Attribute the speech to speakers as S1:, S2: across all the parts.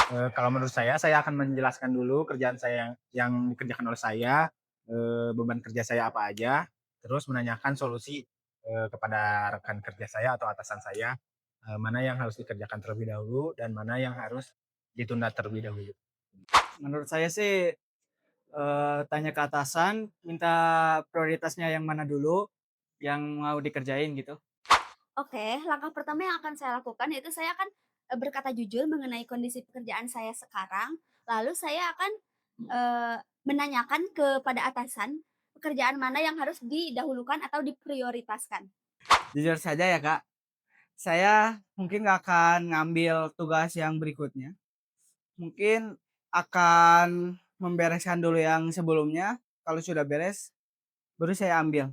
S1: Kalau menurut saya akan menjelaskan dulu kerjaan saya yang dikerjakan oleh saya, beban kerja saya apa aja, terus menanyakan solusi, kepada rekan kerja saya atau atasan saya, mana yang harus dikerjakan terlebih dahulu dan mana yang harus ditunda terlebih dahulu.
S2: Menurut saya sih, tanya ke atasan, minta prioritasnya yang mana dulu, yang mau dikerjain gitu.
S3: Oke, langkah pertama yang akan saya lakukan yaitu saya akan, berkata jujur mengenai kondisi pekerjaan saya sekarang, lalu saya akan, menanyakan kepada atasan, pekerjaan mana yang harus didahulukan atau diprioritaskan.
S2: Jujur saja ya Kak, saya mungkin nggak akan ngambil tugas yang berikutnya, mungkin akan membereskan dulu yang sebelumnya, kalau sudah beres, baru saya ambil.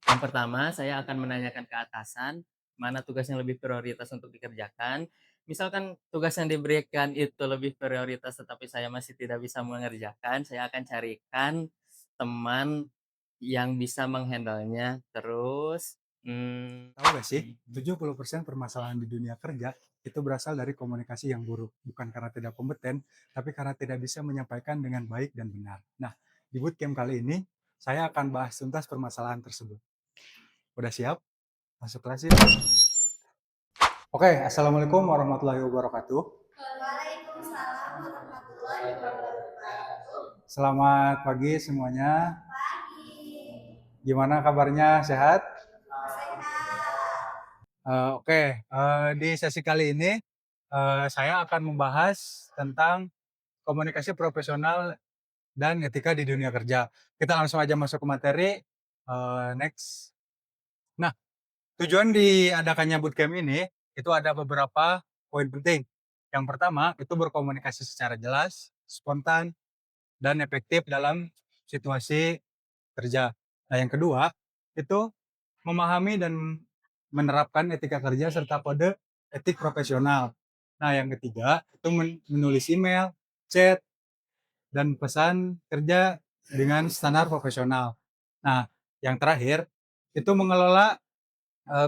S4: Yang pertama, saya akan menanyakan ke atasan, mana tugas yang lebih prioritas untuk dikerjakan. Misalkan tugas yang diberikan itu lebih prioritas tetapi saya masih tidak bisa mengerjakan, saya akan carikan teman yang bisa menghandle-nya. Terus,
S5: Tahu gak sih, 70% permasalahan di dunia kerja itu berasal dari komunikasi yang buruk. Bukan karena tidak kompeten, tapi karena tidak bisa menyampaikan dengan baik dan benar. Nah, di bootcamp kali ini, saya akan bahas tuntas permasalahan tersebut. Udah siap? Masuk kelas yuk. Oke, Assalamualaikum warahmatullahi wabarakatuh.
S3: Waalaikumsalam warahmatullahi wabarakatuh.
S5: Selamat pagi semuanya. Gimana kabarnya? Sehat? Di sesi kali ini saya akan membahas tentang komunikasi profesional dan etika di dunia kerja. Kita langsung aja masuk ke materi. Next. Nah, tujuan diadakannya bootcamp ini itu ada beberapa poin penting. Yang pertama itu berkomunikasi secara jelas, spontan, dan efektif dalam situasi kerja. Nah, yang kedua itu memahami dan menerapkan etika kerja serta kode etik profesional. Nah, yang ketiga itu menulis email, chat, dan pesan kerja dengan standar profesional. Nah, yang terakhir itu mengelola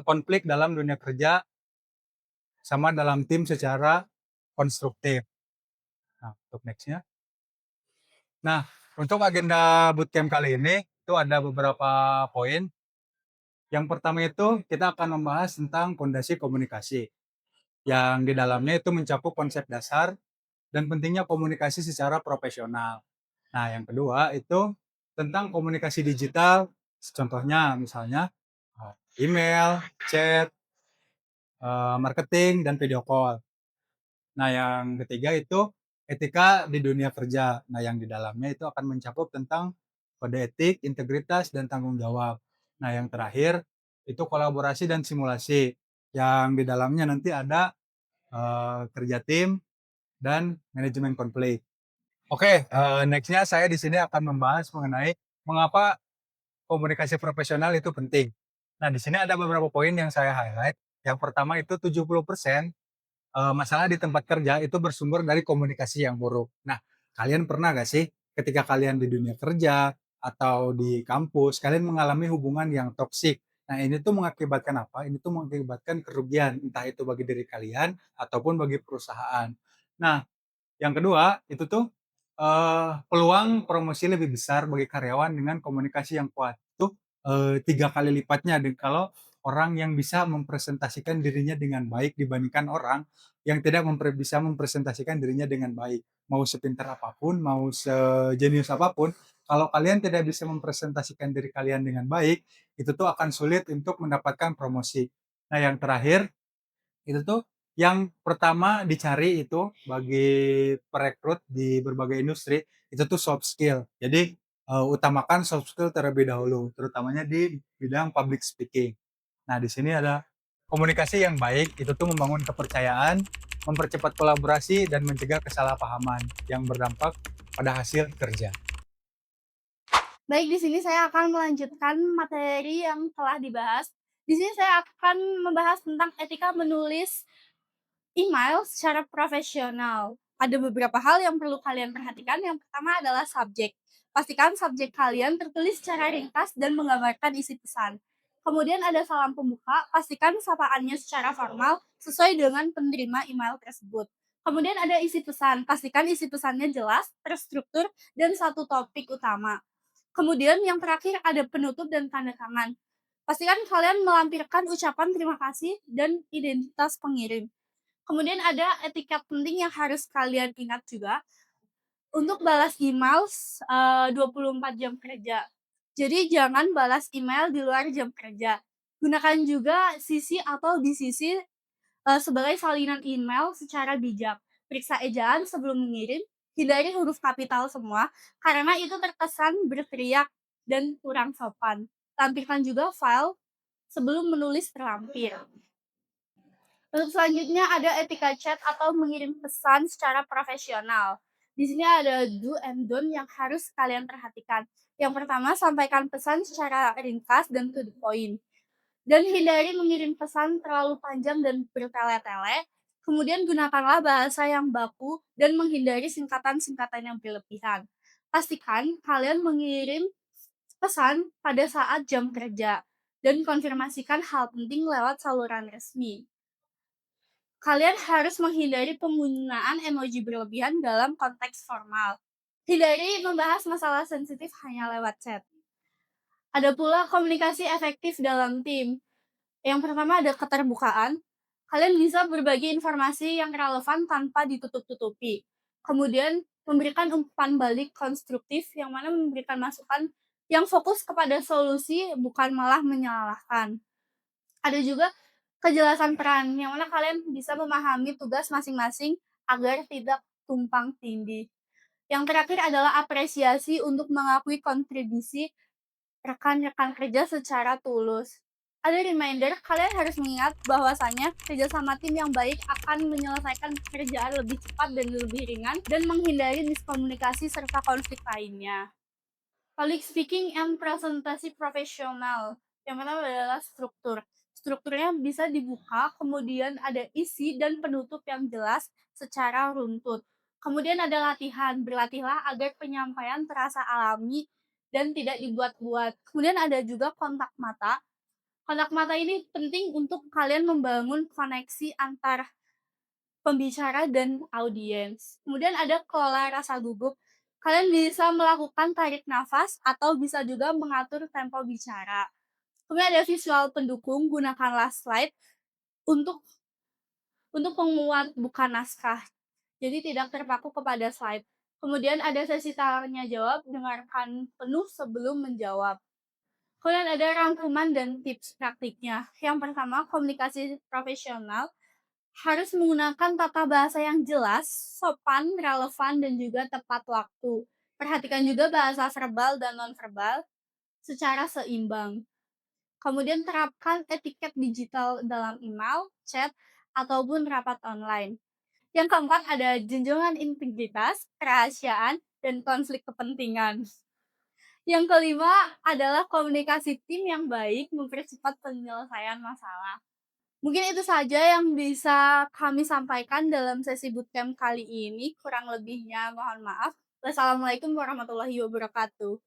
S5: konflik dalam dunia kerja sama dalam tim secara konstruktif. Nah, untuk nextnya. Nah, untuk agenda bootcamp kali ini itu ada beberapa poin. Yang pertama itu kita akan membahas tentang fondasi komunikasi, yang di dalamnya itu mencakup konsep dasar dan pentingnya komunikasi secara profesional. Nah, yang kedua itu tentang komunikasi digital, contohnya misalnya email, chat, marketing, dan video call. Nah, yang ketiga itu etika di dunia kerja. Nah, yang di dalamnya itu akan mencakup tentang kode etik, integritas, dan tanggung jawab. Nah, yang terakhir itu kolaborasi dan simulasi, yang di dalamnya nanti ada kerja tim dan manajemen konflik. Oke, next-nya saya di sini akan membahas mengenai mengapa komunikasi profesional itu penting. Nah, di sini ada beberapa poin yang saya highlight. Yang pertama itu 70% masalah di tempat kerja itu bersumber dari komunikasi yang buruk. Nah, kalian pernah gak sih ketika kalian di dunia kerja atau di kampus, kalian mengalami hubungan yang toksik? Nah, ini tuh mengakibatkan apa? Ini tuh mengakibatkan kerugian, entah itu bagi diri kalian ataupun bagi perusahaan. Nah, yang kedua, itu tuh peluang promosi lebih besar bagi karyawan dengan komunikasi yang kuat. Itu 3 kali lipatnya kalau orang yang bisa mempresentasikan dirinya dengan baik dibandingkan orang yang tidak bisa mempresentasikan dirinya dengan baik. Mau sepintar apapun, mau sejenius apapun, kalau kalian tidak bisa mempresentasikan diri kalian dengan baik, itu tuh akan sulit untuk mendapatkan promosi. Nah, yang terakhir itu tuh yang pertama dicari itu bagi perekrut di berbagai industri, itu tuh soft skill. Jadi, utamakan soft skill terlebih dahulu, terutamanya di bidang public speaking. Nah, di sini ada komunikasi yang baik, itu tuh membangun kepercayaan, mempercepat kolaborasi, dan mencegah kesalahpahaman yang berdampak pada hasil kerja.
S3: Baik, di sini saya akan melanjutkan materi yang telah dibahas. Di sini saya akan membahas tentang etika menulis email secara profesional. Ada beberapa hal yang perlu kalian perhatikan. Yang pertama adalah subjek. Pastikan subjek kalian tertulis secara ringkas dan menggambarkan isi pesan. Kemudian ada salam pembuka, pastikan sapaannya secara formal sesuai dengan penerima email tersebut. Kemudian ada isi pesan, pastikan isi pesannya jelas, terstruktur, dan satu topik utama. Kemudian yang terakhir ada penutup dan tanda tangan. Pastikan kalian melampirkan ucapan terima kasih dan identitas pengirim. Kemudian ada etiket penting yang harus kalian ingat juga untuk balas email 24 jam kerja. Jadi jangan balas email di luar jam kerja. Gunakan juga CC atau DCC sebagai salinan email secara bijak. Periksa ejaan sebelum mengirim, hindari huruf kapital semua karena itu terkesan berteriak dan kurang sopan. Tampilkan juga file sebelum menulis terlampir. Untuk selanjutnya ada etika chat atau mengirim pesan secara profesional. Di sini ada do and don't yang harus kalian perhatikan. Yang pertama, sampaikan pesan secara ringkas dan to the point. Dan hindari mengirim pesan terlalu panjang dan bertele-tele. Kemudian gunakanlah bahasa yang baku dan menghindari singkatan-singkatan yang berlebihan. Pastikan kalian mengirim pesan pada saat jam kerja dan konfirmasikan hal penting lewat saluran resmi. Kalian harus menghindari penggunaan emoji berlebihan dalam konteks formal. Hindari membahas masalah sensitif hanya lewat chat. Ada pula komunikasi efektif dalam tim. Yang pertama ada keterbukaan. Kalian bisa berbagi informasi yang relevan tanpa ditutup-tutupi. Kemudian memberikan umpan balik konstruktif yang mana memberikan masukan yang fokus kepada solusi bukan malah menyalahkan. Ada juga kejelasan peran yang mana kalian bisa memahami tugas masing-masing agar tidak tumpang tindih. Yang terakhir adalah apresiasi untuk mengakui kontribusi rekan-rekan kerja secara tulus. Ada reminder, kalian harus mengingat bahwasanya kerjasama tim yang baik akan menyelesaikan pekerjaan lebih cepat dan lebih ringan dan menghindari miskomunikasi serta konflik lainnya. Public speaking and presentasi profesional. Yang pertama adalah struktur. Strukturnya bisa dibuka, kemudian ada isi dan penutup yang jelas secara runtut. Kemudian ada latihan, berlatihlah agar penyampaian terasa alami dan tidak dibuat-buat. Kemudian ada juga kontak mata. Kontak mata ini penting untuk kalian membangun koneksi antar pembicara dan audiens. Kemudian ada kelola rasa gugup. Kalian bisa melakukan tarik nafas atau bisa juga mengatur tempo bicara. Kemudian ada visual pendukung, gunakanlah slide untuk penguat bukan naskah. Jadi tidak terpaku kepada slide. Kemudian ada sesi tanya jawab, dengarkan penuh sebelum menjawab. Kemudian ada rangkuman dan tips praktiknya. Yang pertama, komunikasi profesional harus menggunakan tata bahasa yang jelas, sopan, relevan, dan juga tepat waktu. Perhatikan juga bahasa verbal dan nonverbal secara seimbang. Kemudian terapkan etiket digital dalam email, chat, ataupun rapat online. Yang keempat ada junjungan integritas, kerahasiaan, dan konflik kepentingan. Yang kelima adalah komunikasi tim yang baik mempercepat penyelesaian masalah. Mungkin itu saja yang bisa kami sampaikan dalam sesi bootcamp kali ini. Kurang lebihnya mohon maaf. Wassalamualaikum warahmatullahi wabarakatuh.